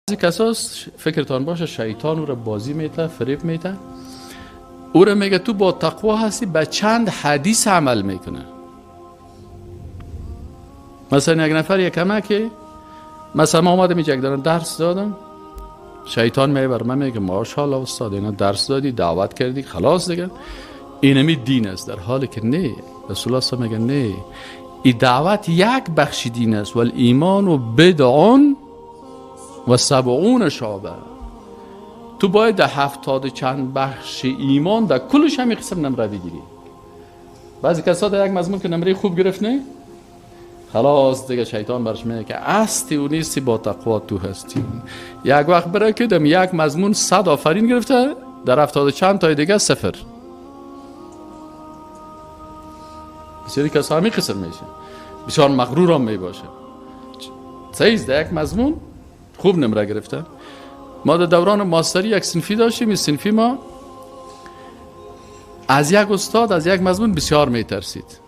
بعضی کسا فکرتان باشه شیطان او را بازی میته، فریب میته، او را میگه تو با تقوا هستی، به چند حدیث عمل میکنه. مثلا یک نفر یک کمکی، مثلا ما آمدم اینجا یک دارم درس دادم، شیطان میبر من میگه ماشاءالله استاد اینا درس دادی، دعوت کردی، خلاص دیگه اینمی دین است، در حالی که نه. رسول الله صلی الله علیه و میگه نه، این دعوت یک بخش دین است، و ایمان و بدعون و 70 شعبه. تو باید در 70 چند بخش ایمان در کلش همین قسم نمره بگیری. بعضی کسا در یک مضمون که نمره خوب گرفت نه، خلاص دیگه شیطان برش میگه که هستی و نیستی، با تقوا تو هستی. یک وقت برای که دم یک مضمون 100 آفرین گرفته، در 70 چند تای دیگه 0. بسیاری کسا همین قسم میشه، بسیار مغرور هم میباشه. سیز در یک مضمون خوب نمره گرفته. ما در دوران ماستری یک صنفی داشتیم، این صنفی ما از یک استاد از یک مضمون بسیار میترسید.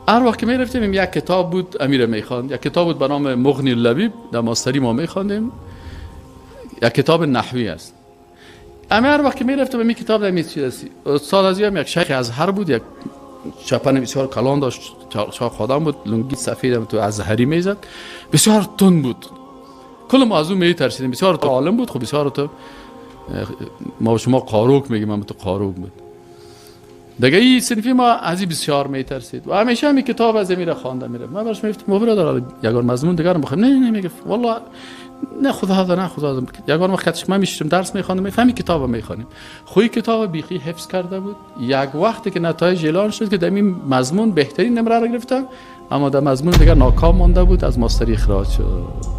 هر وقت که میرفتیم یک کتاب بود امیر میخواند، یک کتاب بود به نام مغنی اللبیب، در ماستری ما میخواندیم، یک کتاب نحوی است. اما هر وقت که میرفتم این کتاب در میچیدستی، استاد از یک شیخ ازهر بود، یک چپن بسیار کلان داشت، چاق خادم بود، لنگی سفید تو ازهری میزد، بسیار تند بود. کل ما از اون میترسیدیم، بسیار تو عالم بود. خب بسیار تو ما شما قاروک میگیم، من تو قاروک بود دیگه. این صنفی ما از این بسیار میترسید و همیشه همین کتاب از میره خوانده میره. من برش میگفتم ما برادر یگان مضمون دیگه رو بخوام، نه میگه والله نه خدا نه خدا. یگان وقتش من میشم درس میخوانم، میفهمی کتابو میخوانیم. خوی کتاب بیخی حفظ کرده بود. یک وقتی که نتایج اعلان شد که در این مضمون بهترین نمره رو گرفتم، اما در مضمون دیگه ناکام مانده بود، از ماستری اخراج شد.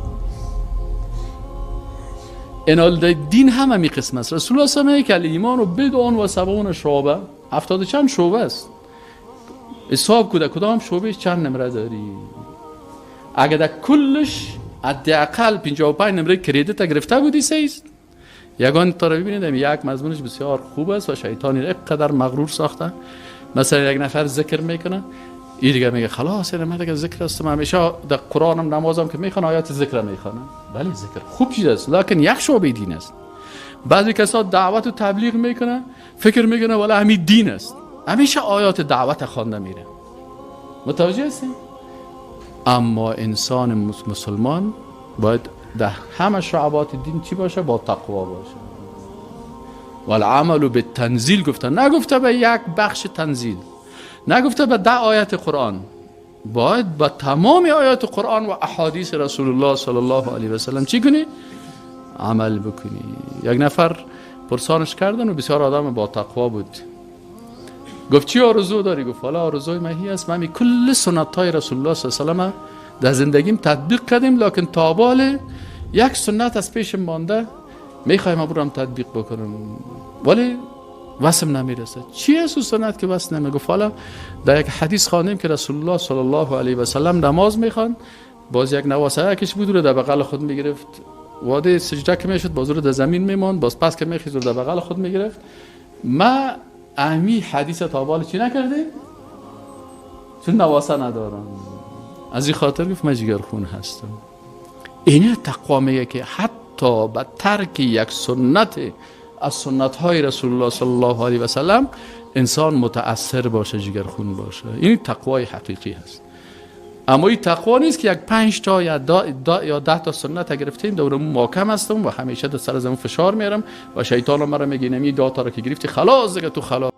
اینال دین هم همین قسم است. رسول الله صلی الله علیه و آله که ایمان و بدعون و 70 شعبه، 70 چند شعبه است. حساب کده کدام شعبه چند نمره داری. اگر در کلش حداقل 55 نمره کردیت گرفته بودی سیست، یگان تا رو ببینید یک مضمونش بسیار خوب است و شیطان اینقدر مغرور ساخته. مثلا یک نفر ذکر میکنه، این دیگه میگه خلاص من دیگه ذکر هستم، همیشه در قرآنم نمازم که میخوانم آیات ذکر میخوانم. بله ذکر خوب چیز است، لکن یک شعبه دین است. بعضی کسا دعوت و تبلیغ میکنه، فکر میکنه ولی همین دین است، همیشه آیات دعوت خوانده میره. متوجه هستین؟ اما انسان مسلمان باید در همه شعبات دین چی باشه؟ با تقوا باشه. والعمل بالتنزیل گفتن، نگفته به یک بخش تنزیل، نگفته به 10 آیت قرآن، باید به تمام آیات قرآن و احادیث رسول الله صلی الله علیه و سلم چی کنی؟ عمل بکنی. یک نفر پرسانش کردن و بسیار آدم با تقوا بود. گفت چی آرزو داری؟ گفت والا آرزوی من است، من کل سنت های رسول الله صلی الله علیه و سلم در زندگیم تطبیق کردیم، لکن تابال یک سنت از پیش مانده، میخوایم برم تطبیق بکنم ولی واسم نمیرسه. چی است سنت که واسه نمیگه؟ حالا در یک حدیث خوانیم که رسول الله صلی الله علیه و سلم نماز میخوان، باز یک نواسه کش بود رو در بغل خود میگرفت، واده سجده که میشد باز رو در زمین میماند، باز پس که میخیز رو در بغل خود میگرفت. ما اهمی حدیث تابال چی نکردیم؟ چون نواسه ندارم. از این خاطر گفت من جگرخون هستم. این تقوا میگه که حتی به ترک یک سنت از سنت های رسول الله صلی الله علیه و سلم انسان متأثر باشه، جگرخون باشه. این تقوای حقیقی هست. اما این تقوا نیست که یک 5 تا یا 10 تا سنت گرفتیم دورم محکم هستم و همیشه در سر زمین فشار میارم و شیطان مرا میگه نمی 2 تا رو که گرفتی خلاص دیگه تو خلاص.